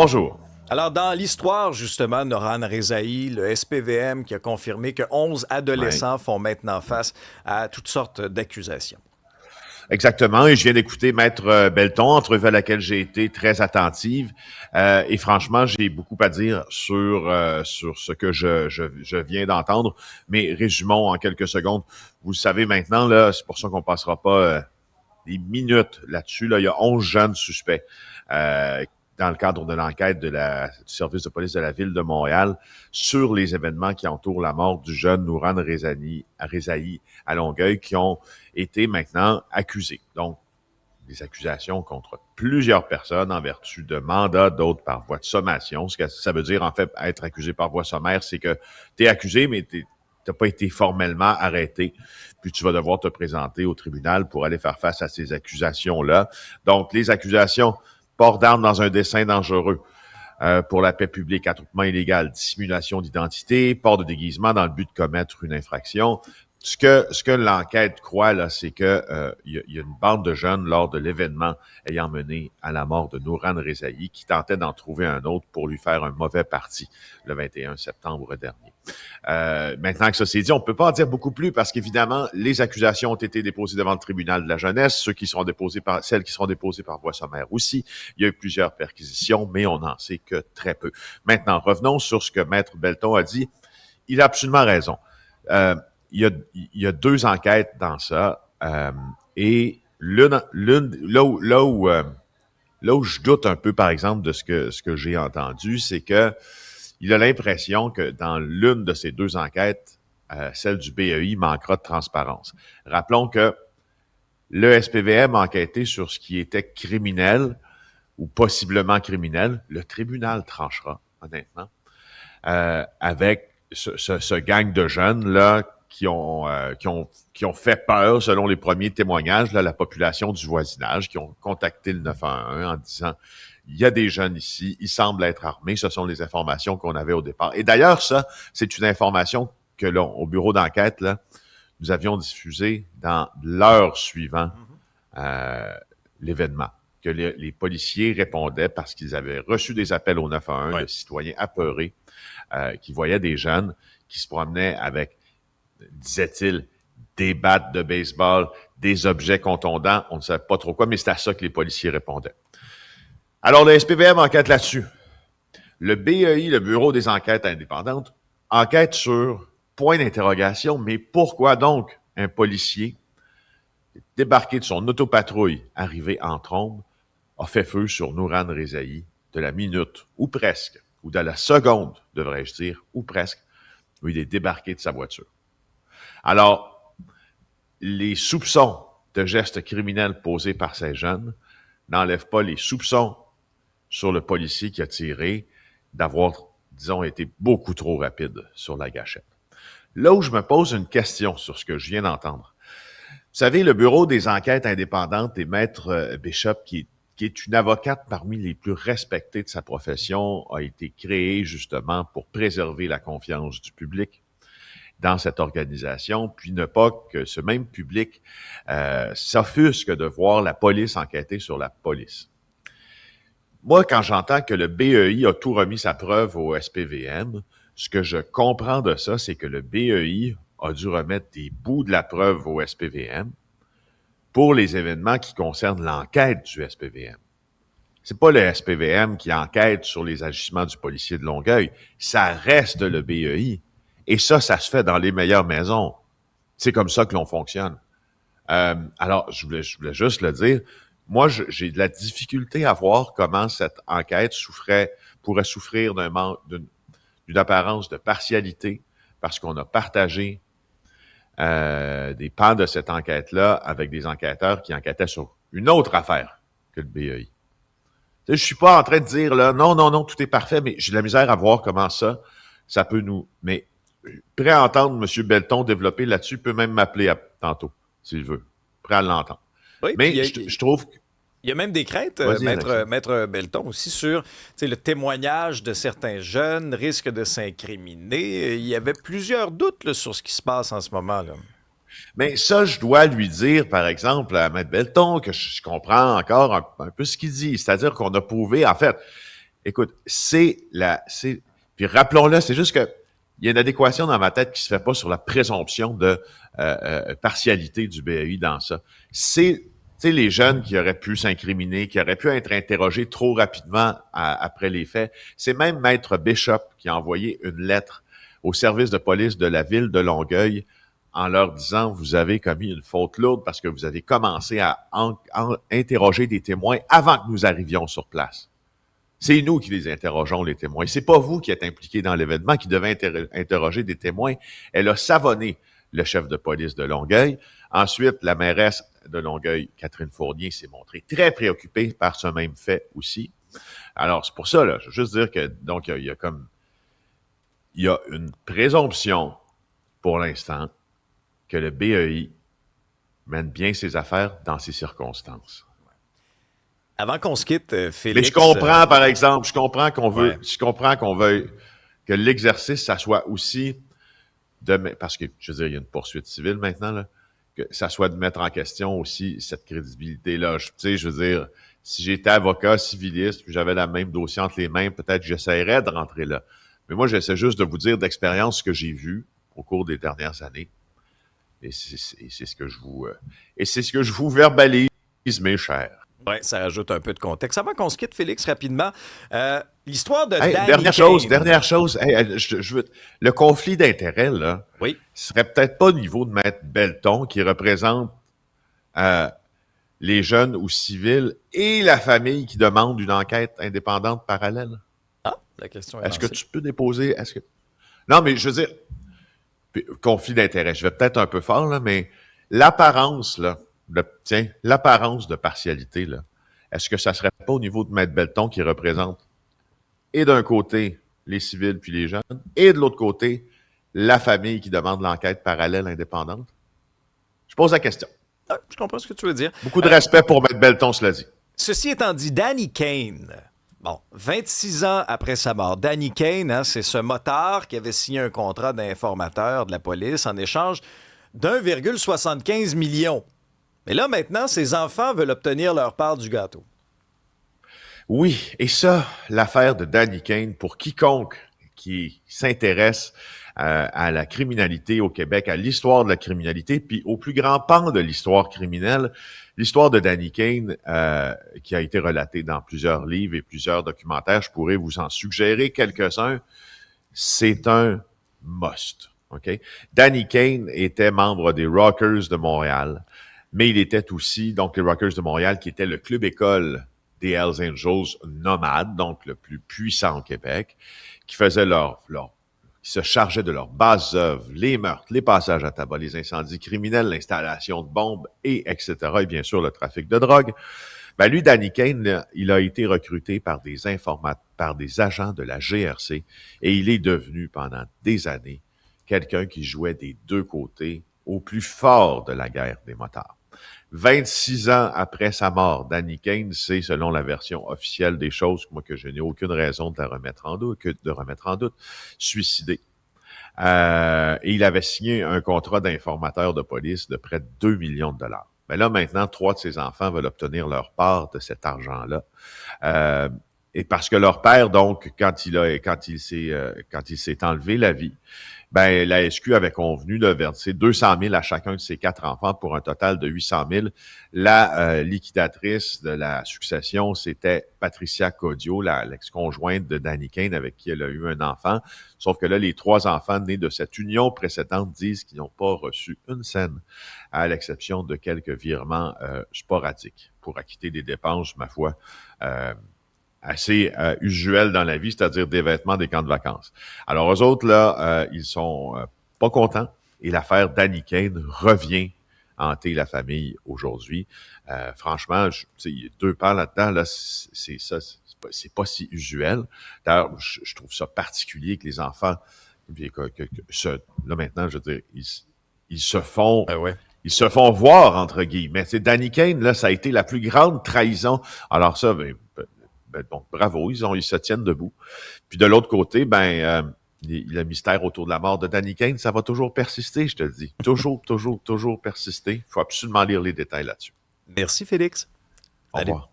Bonjour. Alors, dans l'histoire, justement, Noran Rezaï, le SPVM qui a confirmé que 11 Ouais, adolescents font maintenant face à toutes sortes d'accusations. exactement. Et je viens d'écouter Maître Belton, entrevue à laquelle j'ai été très attentive. Et franchement, j'ai beaucoup à dire sur ce que je viens d'entendre. Mais résumons en quelques secondes. Vous le savez maintenant, là, c'est pour ça qu'on passera pas des minutes là-dessus. Là, il y a 11 jeunes suspects dans le cadre de l'enquête du service de police de la ville de Montréal sur les événements qui entourent la mort du jeune Nouran Rezaï à Longueuil, qui ont été maintenant accusés. Donc, des accusations contre plusieurs personnes en vertu de mandats, d'autres par voie de sommation. Ce que ça veut dire, en fait, être accusé par voie sommaire, c'est que tu es accusé, mais t'as pas été formellement arrêté, puis tu vas devoir te présenter au tribunal pour aller faire face à ces accusations-là. Donc, les accusations, port d'armes dans un dessein dangereux, pour la paix publique, attroupement illégal, dissimulation d'identité, port de déguisement dans le but de commettre une infraction. Ce que l'enquête croit, là, c'est que y a une bande de jeunes lors de l'événement ayant mené à la mort de Nouran Rezaï qui tentait d'en trouver un autre pour lui faire un mauvais parti le 21 septembre dernier. Maintenant que ça s'est dit, on ne peut pas en dire beaucoup plus parce qu'évidemment, les accusations ont été déposées devant le tribunal de la jeunesse, celles qui seront déposées par voie sommaire aussi. Il y a eu plusieurs perquisitions, mais on n'en sait que très peu. Maintenant, revenons sur ce que Maître Belton a dit. Il a absolument raison. Euh, il y a deux enquêtes dans ça, et là où je doute un peu, par exemple, de ce que j'ai entendu, c'est que il a l'impression que dans l'une de ces deux enquêtes, celle du BEI, manquera de transparence. Rappelons que le SPVM a enquêté sur ce qui était criminel ou possiblement criminel. Le tribunal tranchera, honnêtement, avec ce gang de jeunes-là qui ont fait peur, selon les premiers témoignages, là, la population du voisinage, qui ont contacté le 911 en disant il y a des jeunes ici, ils semblent être armés. Ce sont les informations qu'on avait au départ. Et d'ailleurs, ça, c'est une information que là, au bureau d'enquête, là, nous avions diffusée dans l'heure suivant Mhm. euh, l'événement. Que les policiers répondaient parce qu'ils avaient reçu des appels au 911 de Ouais. citoyens apeurés qui voyaient des jeunes qui se promenaient avec, disait-il, des battes de baseball, des objets contondants, on ne savait pas trop quoi, mais c'est à ça que les policiers répondaient. Alors, le SPVM enquête là-dessus. Le BEI, le Bureau des enquêtes indépendantes, enquête sur point d'interrogation, mais pourquoi donc un policier débarqué de son autopatrouille, arrivé en trombe, a fait feu sur Nouran Rezaï de la minute, ou presque, ou de la seconde, devrais-je dire, ou presque, où il est débarqué de sa voiture. Alors, les soupçons de gestes criminels posés par ces jeunes n'enlèvent pas les soupçons sur le policier qui a tiré d'avoir, disons, été beaucoup trop rapide sur la gâchette. Là où je me pose une question sur ce que je viens d'entendre. Vous savez, le Bureau des enquêtes indépendantes et Maître Bishop, qui est une avocate parmi les plus respectées de sa profession, a été créé justement pour préserver la confiance du public dans cette organisation, puis ne pas que ce même public s'offusque de voir la police enquêter sur la police. Moi, quand j'entends que le BEI a tout remis sa preuve au SPVM, ce que je comprends de ça, c'est que le BEI a dû remettre des bouts de la preuve au SPVM pour les événements qui concernent l'enquête du SPVM. C'est pas le SPVM qui enquête sur les agissements du policier de Longueuil, ça reste le BEI. Et ça se fait dans les meilleures maisons. C'est comme ça que l'on fonctionne. Alors, je voulais juste le dire. Moi, j'ai de la difficulté à voir comment cette enquête pourrait souffrir d'une apparence de partialité parce qu'on a partagé des pans de cette enquête-là avec des enquêteurs qui enquêtaient sur une autre affaire que le BEI. Je suis pas en train de dire là, non, non, non, tout est parfait, mais j'ai de la misère à voir comment ça peut nous. Mais prêt à entendre M. Belton développer là-dessus, peut même m'appeler tantôt, s'il veut. Prêt à l'entendre. Oui, puis Mais je trouve que. il y a même des craintes, Vas-y, maître, Alexandre. maître Belton, aussi sur le témoignage de certains jeunes, risque de s'incriminer. Il y avait plusieurs doutes là, sur ce qui se passe en ce moment. Là. Mais ça, je dois lui dire, par exemple, à Maître Belton, que je comprends encore un peu ce qu'il dit. C'est-à-dire qu'on a prouvé, en fait, Écoute, puis rappelons-le, c'est juste que il y a une adéquation dans ma tête qui se fait pas sur la présomption de partialité du BAI dans ça. C'est, tu sais, les jeunes qui auraient pu s'incriminer, qui auraient pu être interrogés trop rapidement après les faits. C'est même Maître Bishop qui a envoyé une lettre au service de police de la ville de Longueuil en leur disant vous avez commis une faute lourde parce que vous avez commencé à interroger des témoins avant que nous arrivions sur place. C'est nous qui les interrogeons, les témoins. C'est pas vous qui êtes impliqués dans l'événement, qui devez interroger des témoins. Elle a savonné le chef de police de Longueuil. Ensuite, la mairesse de Longueuil, Catherine Fournier, s'est montrée très préoccupée par ce même fait aussi. Alors, c'est pour ça, là, je veux juste dire que, donc, il y a une présomption, pour l'instant, que le BEI mène bien ses affaires dans ces circonstances. Avant qu'on se quitte, Félix... Mais je comprends, par exemple, je comprends qu'on veuille que l'exercice, ça soit aussi parce que, je veux dire, il y a une poursuite civile maintenant, là, que ça soit de mettre en question aussi cette crédibilité-là. Tu sais, je veux dire, si j'étais avocat civiliste, puis j'avais le même dossier entre les mains, peut-être que j'essaierais de rentrer là. Mais moi, j'essaie juste de vous dire d'expérience ce que j'ai vu au cours des dernières années. Et c'est ce que je vous verbalise, mes chers. Oui, ça rajoute un peu de contexte. Avant qu'on se quitte, Félix, rapidement, l'histoire de Hey, Danny dernière chose. Hey, le conflit d'intérêts, là, oui. serait peut-être pas au niveau de Maître Belton, qui représente les jeunes ou civils et la famille qui demande une enquête indépendante parallèle. Ah, la question est Est-ce lancée. que tu peux déposer... Non, mais je veux dire, conflit d'intérêts, je vais peut-être un peu fort, là, mais l'apparence, là, l'apparence de partialité, là, est-ce que ça serait pas au niveau de Maître Belton qui représente et d'un côté les civils puis les jeunes, et de l'autre côté la famille qui demande l'enquête parallèle indépendante? Je pose la question. Ah, je comprends ce que tu veux dire. Beaucoup de respect pour Maître Belton, cela dit. Ceci étant dit, Danny Kane, bon, 26 ans après sa mort, Danny Kane, hein, c'est ce motard qui avait signé un contrat d'informateur de la police en échange d'1,75 million. Mais là, maintenant, ses enfants veulent obtenir leur part du gâteau. Oui, et ça, l'affaire de Danny Kane, pour quiconque qui s'intéresse à la criminalité au Québec, à l'histoire de la criminalité, puis au plus grand pan de l'histoire criminelle, l'histoire de Danny Kane, qui a été relatée dans plusieurs livres et plusieurs documentaires, je pourrais vous en suggérer quelques-uns, c'est un must. Okay? Danny Kane était membre des Rockers de Montréal, mais il était aussi, donc les Rockers de Montréal, qui était le club-école des Hells Angels nomades, donc le plus puissant au Québec, qui faisait qui se chargeait de leurs bases œuvres, les meurtres, les passages à tabac, les incendies criminels, l'installation de bombes, et etc., et bien sûr le trafic de drogue. Ben lui, Danny Kane, là, il a été recruté par des agents de la GRC, et il est devenu pendant des années quelqu'un qui jouait des deux côtés au plus fort de la guerre des motards. 26 ans après sa mort, Danny Kane s'est, selon la version officielle des choses, moi que je n'ai aucune raison de remettre en doute, suicidé. Et il avait signé un contrat d'informateur de police de près de 2 millions de dollars. Mais là, maintenant, 3 de ses enfants veulent obtenir leur part de cet argent-là. Et parce que leur père, donc, quand il s'est enlevé la vie, ben, la SQ avait convenu de verser 200 000 à chacun de ses 4 enfants pour un total de 800 000. La liquidatrice de la succession, c'était Patricia Caudiot, l'ex-conjointe de Danny Kane, avec qui elle a eu un enfant. Sauf que là, les 3 enfants nés de cette union précédente disent qu'ils n'ont pas reçu une scène, à l'exception de quelques virements sporadiques pour acquitter des dépenses, ma foi, assez usuel dans la vie, c'est-à-dire des vêtements des camps de vacances. Alors, eux autres, là, ils sont pas contents et l'affaire Danny Kane revient hanter la famille aujourd'hui. Franchement, il y a 2 pans là-dedans, là, c'est pas si usuel. D'ailleurs, je trouve ça particulier que les enfants, là maintenant, je veux dire, ils se font... ouais. Ils se font voir, entre guillemets. C'est Danny Kane, là, ça a été la plus grande trahison. Alors ça, bon, bravo, ils se tiennent debout. Puis de l'autre côté, le mystère autour de la mort de Danny Kane, ça va toujours persister, je te le dis. Toujours persister. Il faut absolument lire les détails là-dessus. Merci, Félix. Au revoir.